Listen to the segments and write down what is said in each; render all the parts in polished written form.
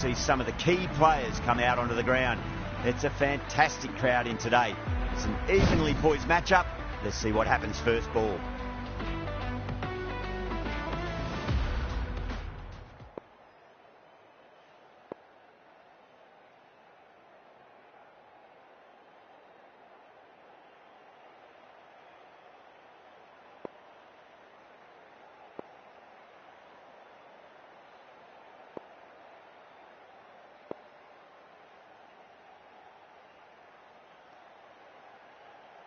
See some of the key players come out onto the ground. It's a fantastic crowd in today. It's an evenly poised matchup. Let's see what happens first ball.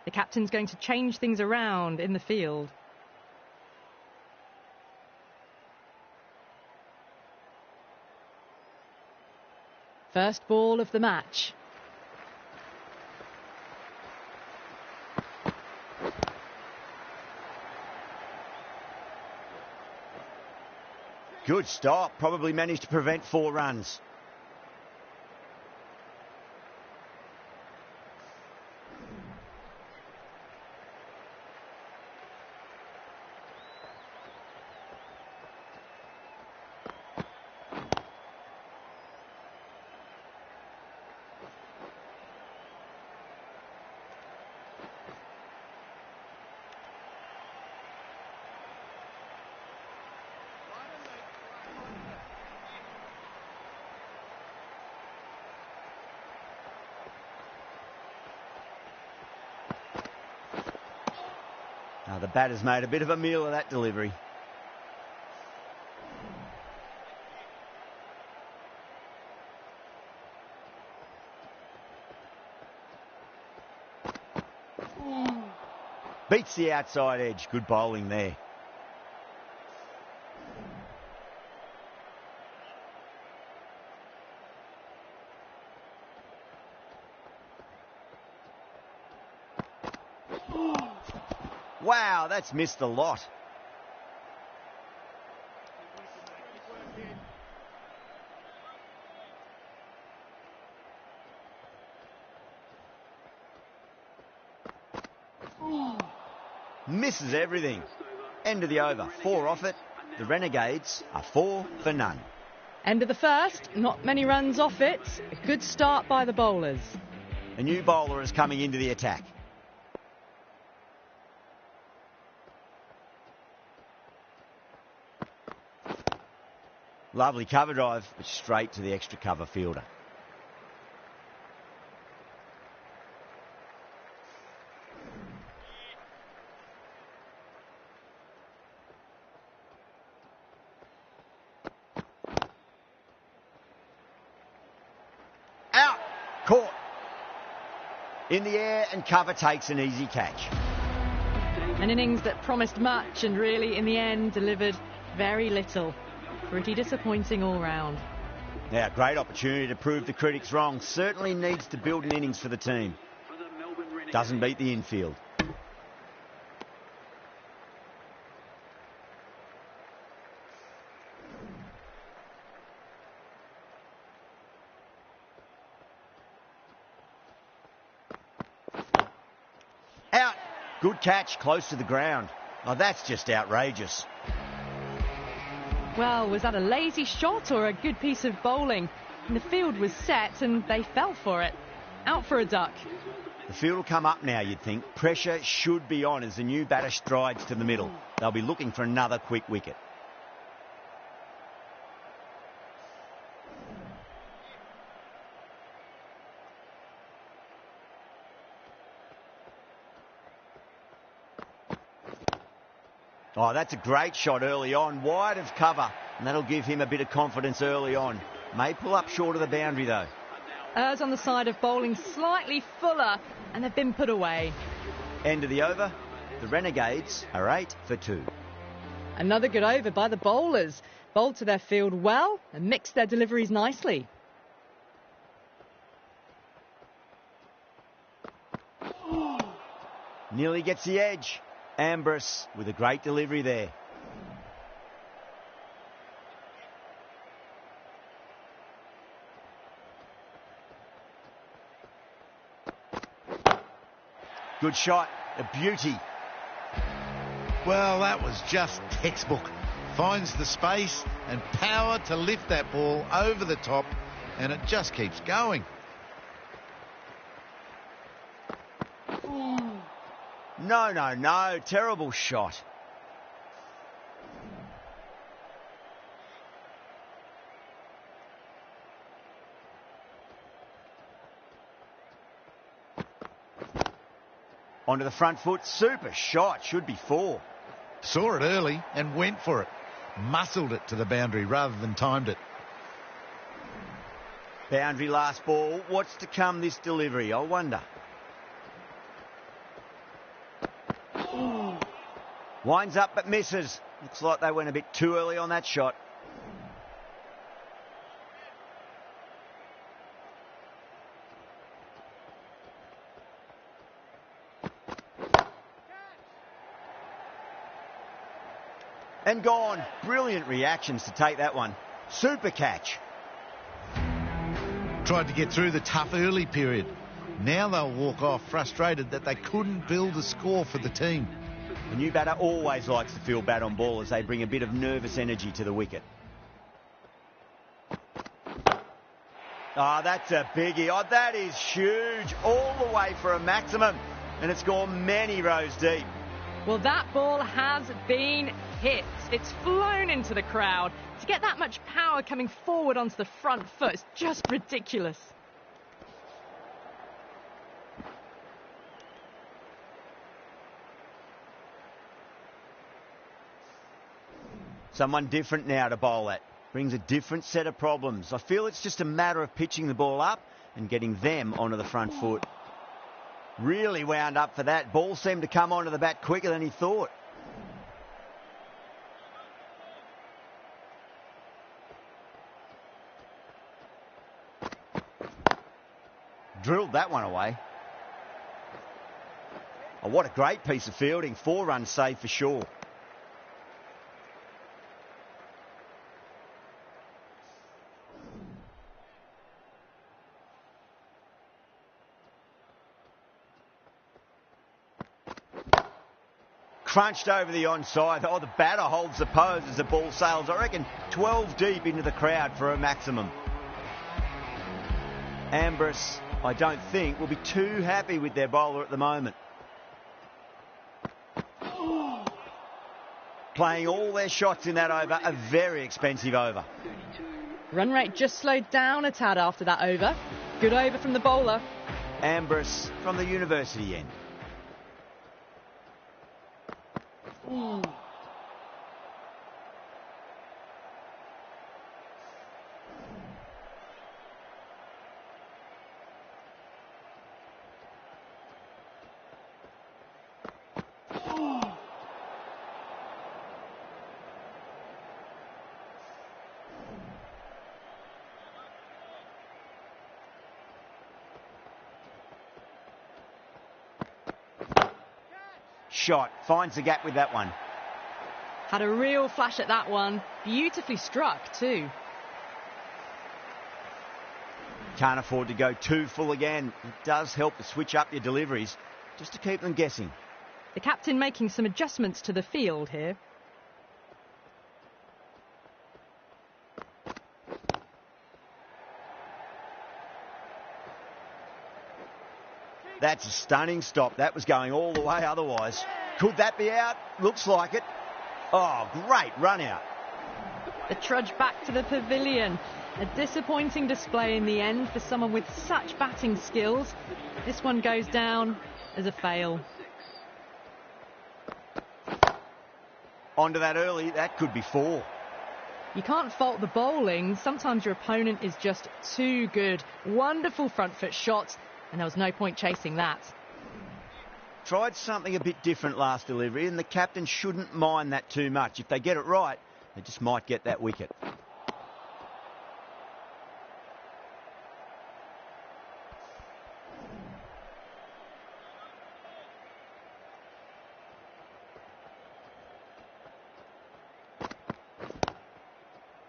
The captain's going to change things around in the field. First ball of the match. Good stop. Probably managed to prevent 4 runs. Now the batter's made a bit of a meal of that delivery. Beats the outside edge. Good bowling there. Wow, that's missed a lot. Misses everything. End of the over. 4 off it. The Renegades are 4 for none. End of the first. Not many runs off it. A good start by the bowlers. A new bowler is coming into the attack. Lovely cover drive, but straight to the extra cover fielder. Out! Caught. In the air, and cover takes an easy catch. An innings that promised much and really in the end delivered very little. Pretty disappointing all round. Now, great opportunity to prove the critics wrong. Certainly needs to build an innings for the team. Doesn't beat the infield. Out. Good catch, close to the ground. Oh, that's just outrageous. Well, was that a lazy shot or a good piece of bowling? And the field was set and they fell for it. Out for a duck. The field will come up now, you'd think. Pressure should be on as the new batter strides to the middle. They'll be looking for another quick wicket. Oh, that's a great shot early on, wide of cover, and that'll give him a bit of confidence early on. May pull up short of the boundary, though. Errs on the side of bowling slightly fuller, and they've been put away. End of the over. The Renegades are 8 for 2. Another good over by the bowlers. Bowled to their field well and mixed their deliveries nicely. Nearly gets the edge. Ambrose with a great delivery there. Good shot, a beauty. Well, that was just textbook. Finds the space and power to lift that ball over the top and it just keeps going. No, no, no. Terrible shot. Onto the front foot. Super shot. Should be 4. Saw it early and went for it. Muscled it to the boundary rather than timed it. Boundary last ball. What's to come this delivery? I wonder. Winds up but misses. Looks like they went a bit too early on that shot. And gone. Brilliant reactions to take that one. Super catch. Tried to get through the tough early period. Now they'll walk off frustrated that they couldn't build a score for the team. The new batter always likes to feel bat on ball as they bring a bit of nervous energy to the wicket. Oh, that's a biggie. Oh, that is huge. All the way for a maximum. And it's gone many rows deep. Well, that ball has been hit. It's flown into the crowd. To get that much power coming forward onto the front foot is just ridiculous. Someone different now to bowl at. Brings a different set of problems. I feel it's just a matter of pitching the ball up and getting them onto the front foot. Really wound up for that. Ball seemed to come onto the bat quicker than he thought. Drilled that one away. Oh, what a great piece of fielding. 4 runs saved for sure. Crunched over the onside. Oh, the batter holds the pose as the ball sails, I reckon, 12 deep into the crowd for a maximum. Ambrose, I don't think, will be too happy with their bowler at the moment. Playing all their shots in that over, a very expensive over. Run rate just slowed down a tad after that over. Good over from the bowler. Ambrose from the university end. Shot. Finds the gap with that one. Had a real flash at that one. Beautifully struck too. Can't afford to go too full again. It does help to switch up your deliveries just to keep them guessing. The captain making some adjustments to the field here. That's a stunning stop. That was going all the way otherwise. Could that be out? Looks like it. Oh, great run out. The trudge back to the pavilion. A disappointing display in the end for someone with such batting skills. This one goes down as a fail. Onto that early. That could be 4. You can't fault the bowling. Sometimes your opponent is just too good. Wonderful front foot shots, and there was no point chasing that. Tried something a bit different last delivery, and the captain shouldn't mind that too much. If they get it right, they just might get that wicket.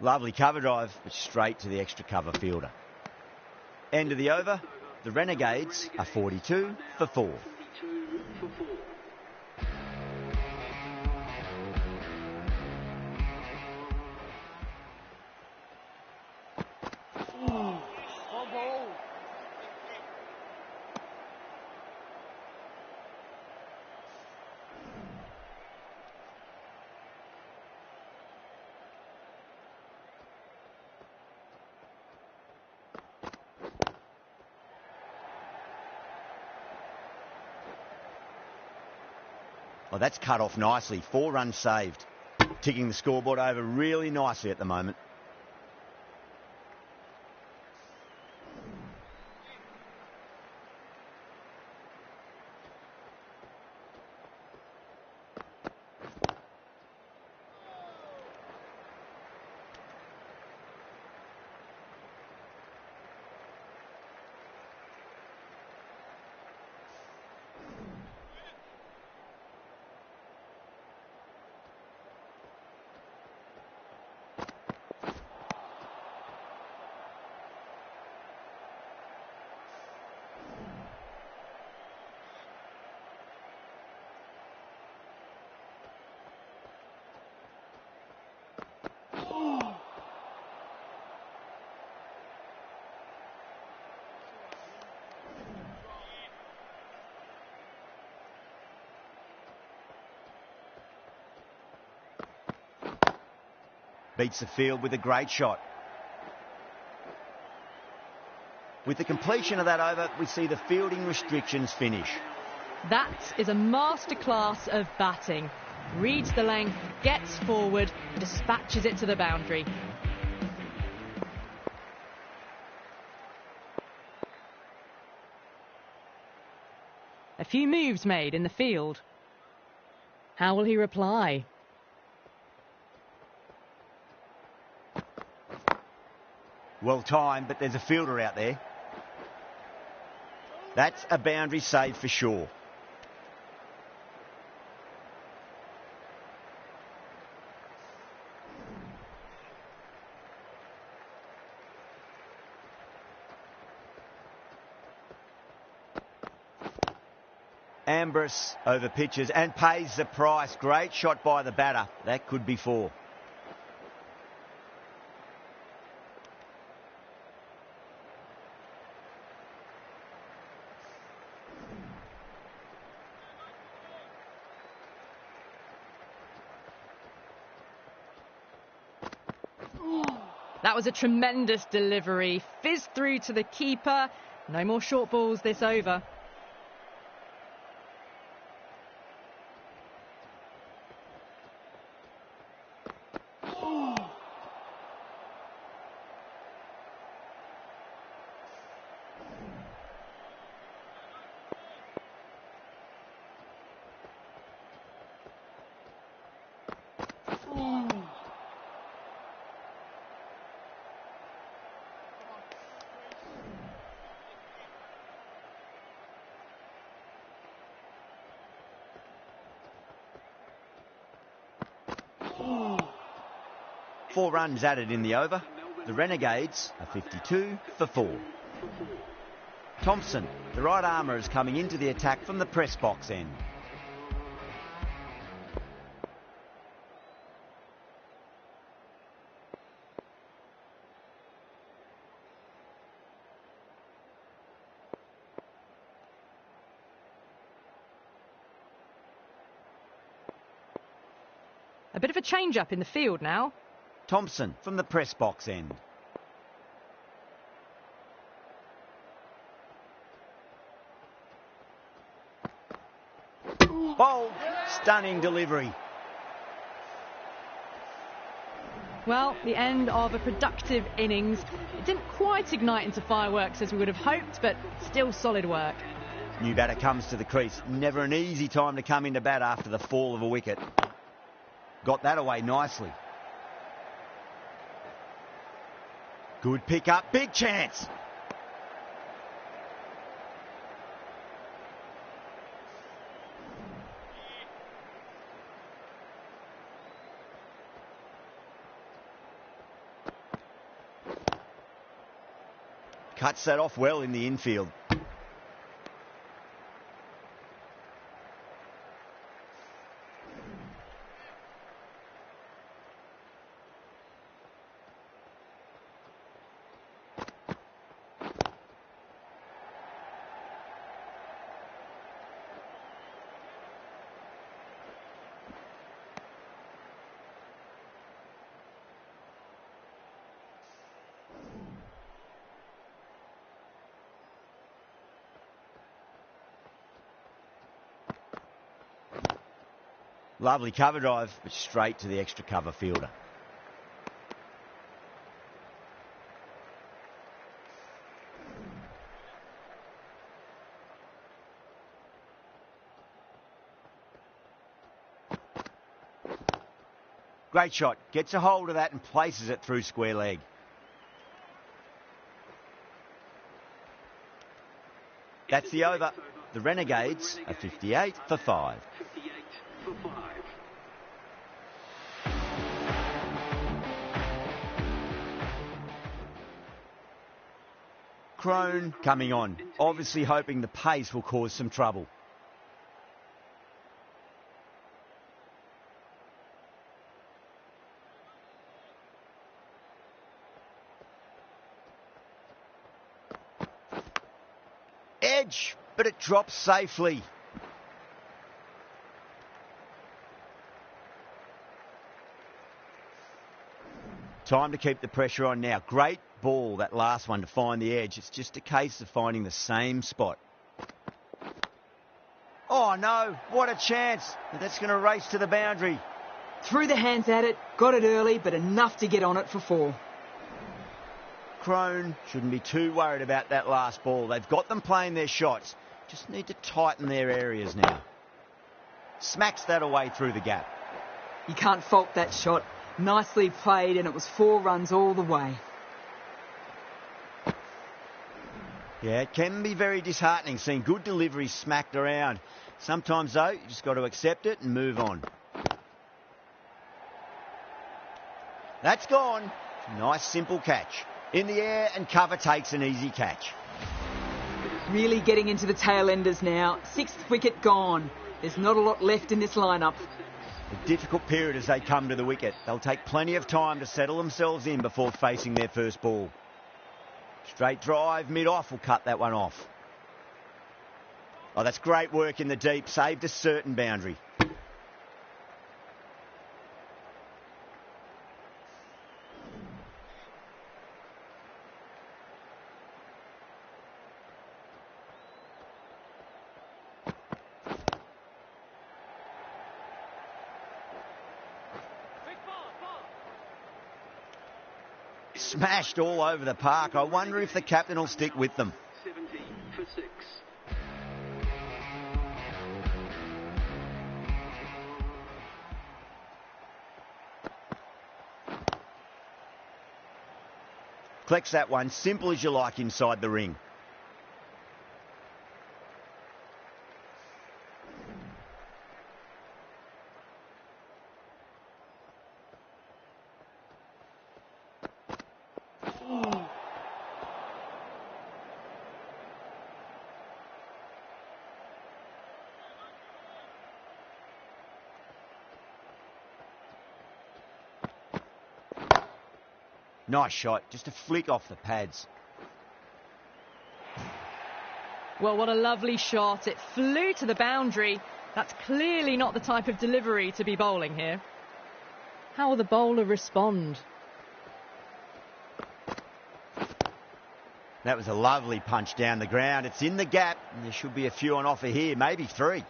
Lovely cover drive, but straight to the extra cover fielder. End of the over. The Renegades are 42 for 4. Oh, that's cut off nicely. 4 runs saved. Ticking the scoreboard over really nicely at the moment. Beats the field with a great shot. With the completion of that over, we see the fielding restrictions finish. That is a masterclass of batting. Reads the length, gets forward, dispatches it to the boundary. A few moves made in the field. How will he reply? Well timed, but there's a fielder out there. That's a boundary save for sure. Ambrose over pitches and pays the price. Great shot by the batter. That could be 4. That was a tremendous delivery. Fizzed through to the keeper. No more short balls this over. Four runs added in the over. The Renegades are 52 for 4. Thompson, the right armour, is coming into the attack from the press box end. A bit of a change-up in the field now. Thompson from the press box end. Bold, stunning delivery. Well, the end of a productive innings. It didn't quite ignite into fireworks as we would have hoped, but still solid work. New batter comes to the crease. Never an easy time to come into bat after the fall of a wicket. Got that away nicely. Good pick up, big chance. Cuts that off well in the infield. Lovely cover drive, but straight to the extra cover fielder. Great shot. Gets a hold of that and places it through square leg. That's the over. The Renegades are 58 for 5. Crone coming on, obviously hoping the pace will cause some trouble. Edge, but it drops safely. Time to keep the pressure on now. Great ball, that last one, to find the edge. It's just a case of finding the same spot. Oh no, what a chance. That's going to race to the boundary. Threw the hands at it, got it early, but enough to get on it for 4. Crone shouldn't be too worried about that last ball. They've got them playing their shots. Just need to tighten their areas now. Smacks that away through the gap. You can't fault that shot. Nicely played, and it was 4 runs all the way. Yeah, it can be very disheartening seeing good deliveries smacked around. Sometimes, though, you just got to accept it and move on. That's gone. Nice, simple catch. In the air, and cover takes an easy catch. Really getting into the tail enders now. 6th wicket gone. There's not a lot left in this lineup. A difficult period as they come to the wicket. They'll take plenty of time to settle themselves in before facing their first ball. Straight drive, mid-off will cut that one off. Oh, that's great work in the deep. Saved a certain boundary. Smashed all over the park. I wonder if the captain will stick with them. 70 for 6. Collects that one, simple as you like, inside the ring. Nice shot, just a flick off the pads. Well, what a lovely shot. It flew to the boundary. That's clearly not the type of delivery to be bowling here. How will the bowler respond? That was a lovely punch down the ground. It's in the gap, and there should be a few on offer here, maybe 3.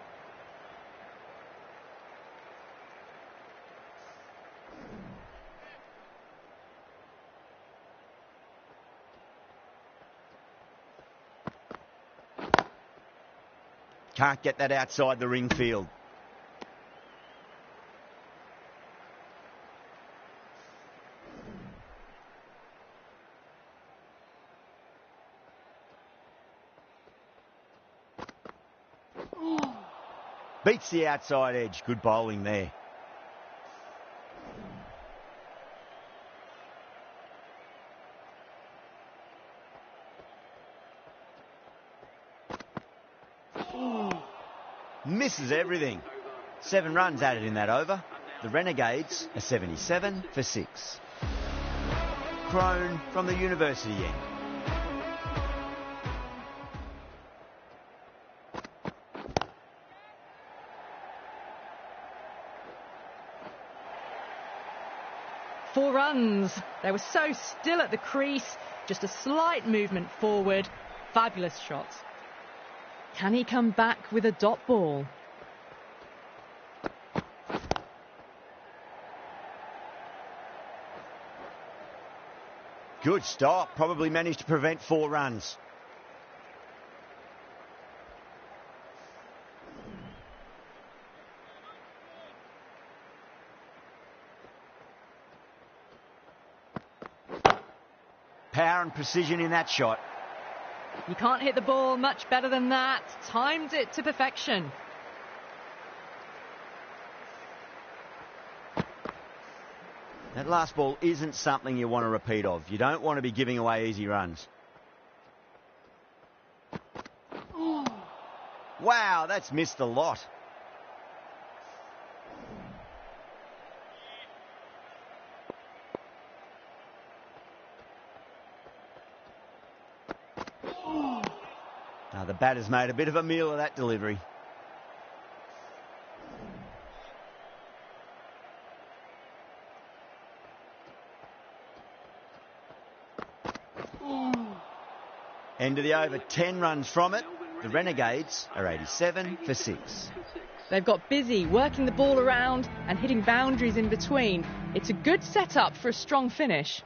Can't get that outside the ring field. Beats the outside edge. Good bowling there. Misses everything. 7 runs added in that over. The Renegades are 77 for 6. Crone from the university end. Four runs. They were so still at the crease. Just a slight movement forward. Fabulous shot. Can he come back with a dot ball? Good stop. Probably managed to prevent 4 runs. Power and precision in that shot. You can't hit the ball much better than that. Timed it to perfection. That last ball isn't something you want to repeat of. You don't want to be giving away easy runs. Wow, that's missed a lot. Now the batter's made a bit of a meal of that delivery. End of the over, 10 runs from it. The Renegades are 87 for 6. They've got busy working the ball around and hitting boundaries in between. It's a good setup for a strong finish.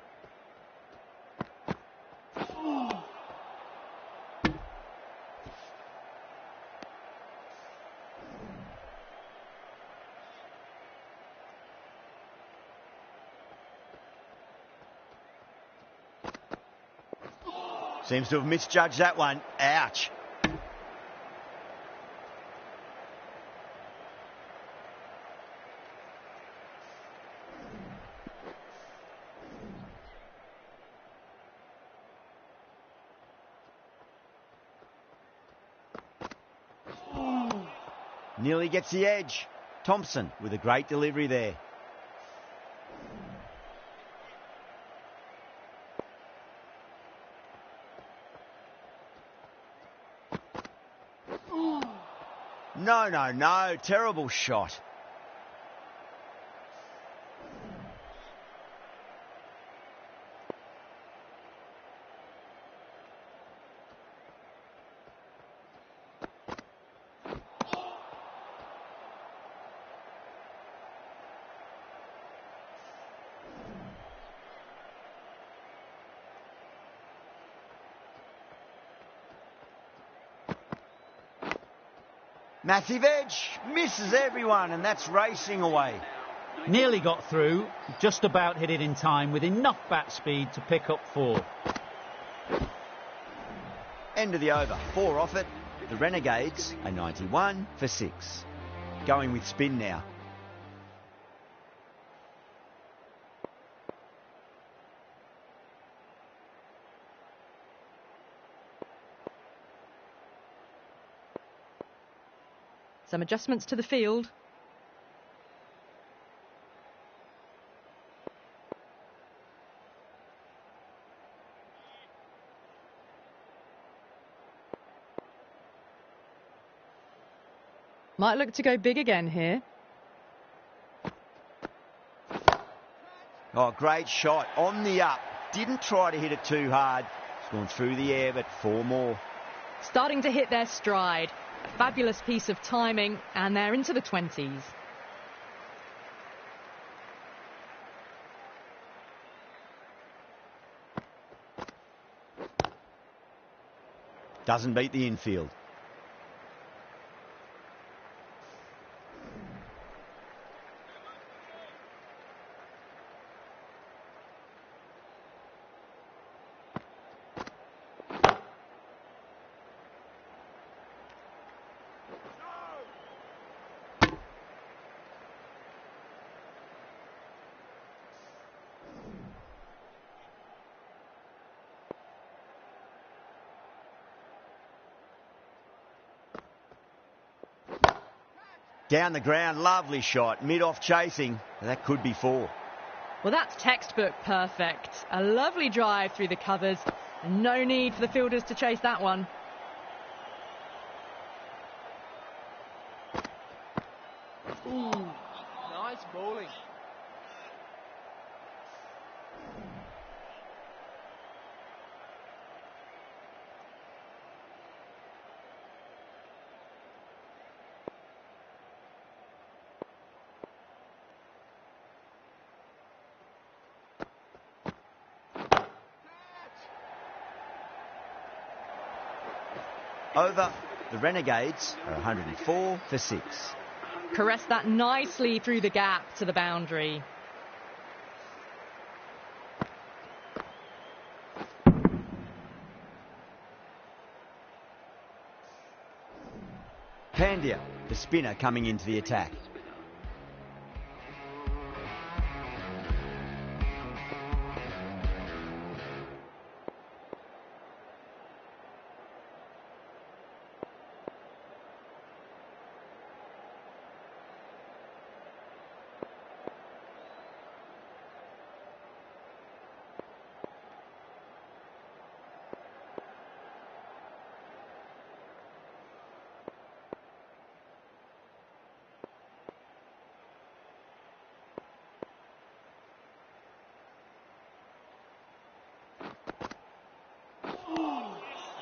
Seems to have misjudged that one. Ouch. Nearly gets the edge. Thompson with a great delivery there. No. Terrible shot. Massive edge, misses everyone, and that's racing away. Nearly got through, just about hit it in time with enough bat speed to pick up 4. End of the over, 4 off it. The Renegades are 91 for 6. Going with spin now. Some adjustments to the field. Might look to go big again here. Oh, great shot on the up. Didn't try to hit it too hard. It's gone through the air, but 4 more. Starting to hit their stride. A fabulous piece of timing, and they're into the 20s. Doesn't beat the infield. Down the ground, lovely shot. Mid-off chasing. That could be 4. Well, that's textbook perfect. A lovely drive through the covers. And no need for the fielders to chase that one. Ooh, nice bowling. Over. The Renegades are 104 for 6. Caressed that nicely through the gap to the boundary. Pandya, the spinner, coming into the attack.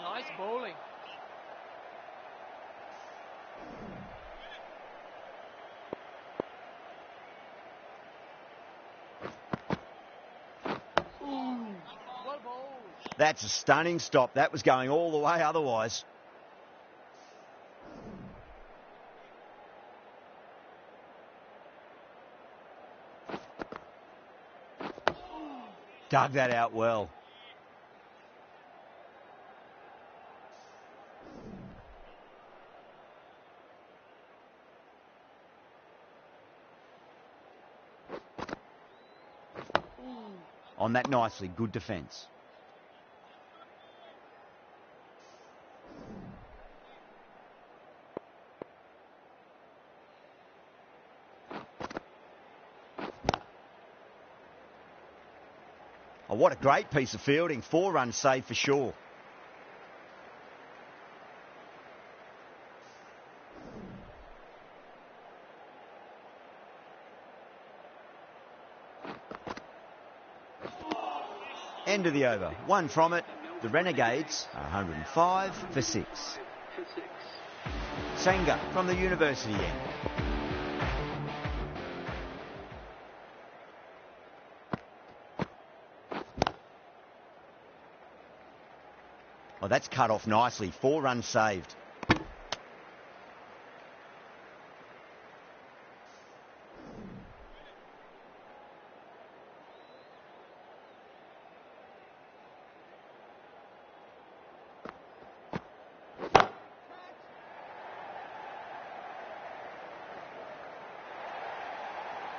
Nice bowling. Well bowled. That's a stunning stop. That was going all the way otherwise. Dug that out well. On that nicely, good defence. Oh, what a great piece of fielding. 4 runs saved for sure. End of the over. 1 from it. The Renegades are 105 for 6. Sanger from the university end. Oh, that's cut off nicely. 4 runs saved.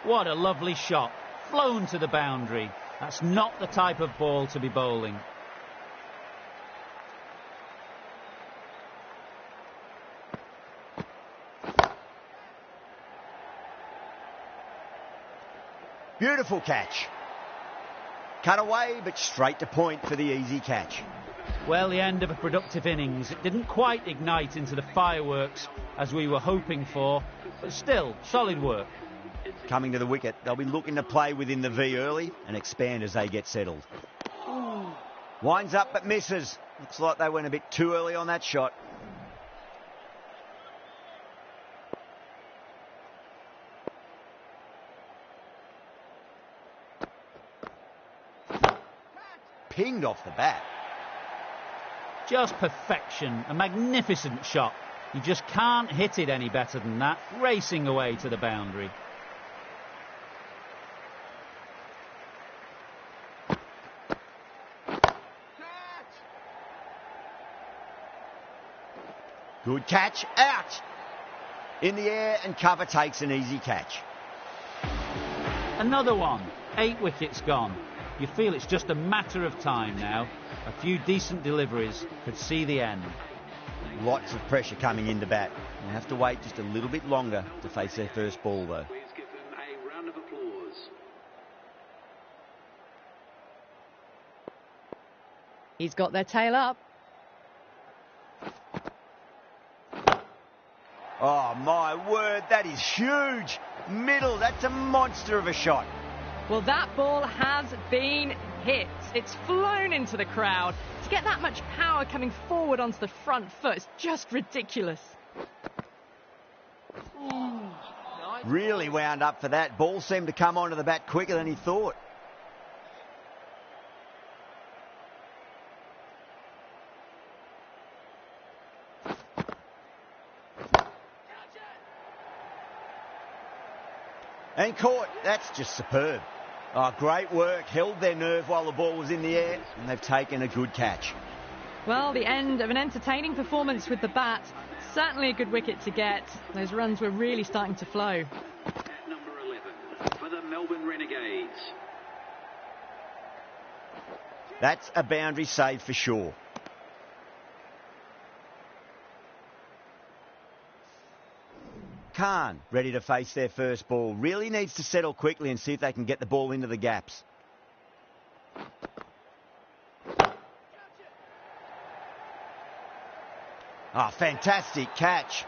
What a lovely shot. Flown to the boundary. That's not the type of ball to be bowling. Beautiful catch. Cut away, but straight to point for the easy catch. Well, the end of a productive innings. It didn't quite ignite into the fireworks as we were hoping for, but still, solid work. Coming to the wicket, they'll be looking to play within the V early and expand as they get settled. Winds up but misses. Looks like they went a bit too early on that shot. Pinged off the bat. Just perfection. A magnificent shot. You just can't hit it any better than that. Racing away to the boundary. Good catch. Out. In the air and cover takes an easy catch. Another one. 8 wickets gone. You feel it's just a matter of time now. A few decent deliveries could see the end. Lots of pressure coming into bat. They have to wait just a little bit longer to face their first ball, though. Please give them a round of applause. He's got their tail up. Oh, my word, that is huge. Middle, that's a monster of a shot. Well, that ball has been hit. It's flown into the crowd. To get that much power coming forward onto the front foot is just ridiculous. Nice. Really wound up for that. Ball seemed to come onto the bat quicker than he thought. And caught. That's just superb. Oh, great work. Held their nerve while the ball was in the air, and they've taken a good catch. Well, the end of an entertaining performance with the bat. Certainly a good wicket to get. Those runs were really starting to flow. At number 11 for the Melbourne Renegades. That's a boundary save for sure. Khan, ready to face their first ball, really needs to settle quickly and see if they can get the ball into the gaps. Oh, fantastic catch.